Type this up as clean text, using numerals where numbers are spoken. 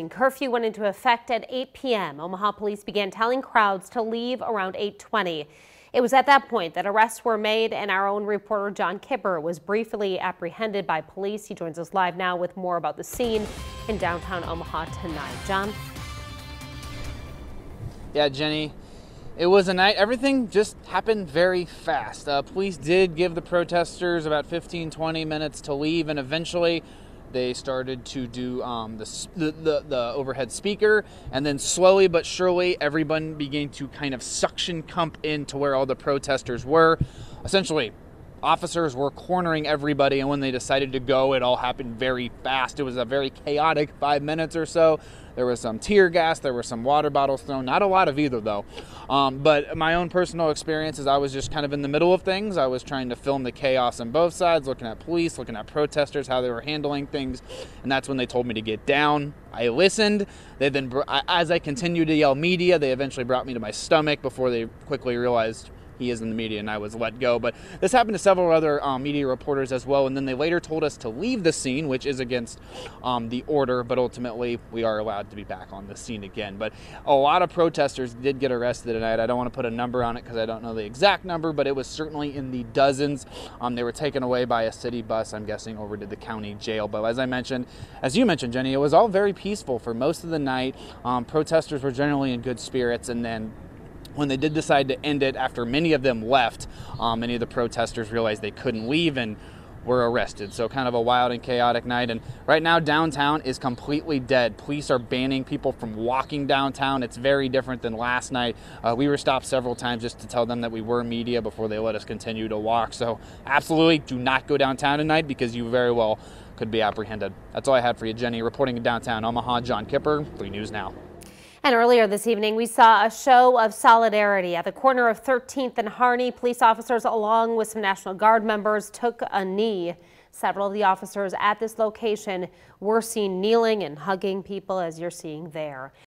Curfew went into effect at 8 p.m. Omaha police began telling crowds to leave around 8:20. It was at that point that arrests were made, and our own reporter John Kipper was briefly apprehended by police. He joins us live now with more about the scene in downtown Omaha tonight. John? Yeah, Jenny, it was a night. Everything just happened very fast. Police did give the protesters about 15-20 minutes to leave, and eventually they started to do the overhead speaker, and then slowly but surely everyone began to kind of suction cup into where all the protesters were. Essentially, officers were cornering everybody, and when they decided to go, it all happened very fast. It was a very chaotic 5 minutes or so. There was some tear gas, there were some water bottles thrown, not a lot of either though. But my own personal experience is I was just kind of in the middle of things. I was trying to film the chaos on both sides, looking at police, looking at protesters, how they were handling things, and that's when they told me to get down. I listened. They then, as I continued to yell media, they eventually brought me to my stomach before they quickly realized he is in the media, and I was let go. But this happened to several other media reporters as well, and then they later told us to leave the scene, which is against the order, but ultimately we are allowed to be back on the scene again. But a lot of protesters did get arrested tonight. I don't want to put a number on it because I don't know the exact number, but it was certainly in the dozens. They were taken away by a city bus, I'm guessing over to the county jail. But as you mentioned, Jenny, it was all very peaceful for most of the night. Protesters were generally in good spirits, and then when they did decide to end it, after many of them left, many of the protesters realized they couldn't leave and were arrested. So kind of a wild and chaotic night. And right now downtown is completely dead. Police are banning people from walking downtown. It's very different than last night. We were stopped several times just to tell them that we were media before they let us continue to walk. So absolutely do not go downtown tonight because you very well could be apprehended. That's all I had for you, Jenny. Reporting in downtown Omaha, John Kipper, 3 News Now. And earlier this evening, we saw a show of solidarity at the corner of 13th and Harney. Police officers, along with some National Guard members, took a knee. Several of the officers at this location were seen kneeling and hugging people, as you're seeing there.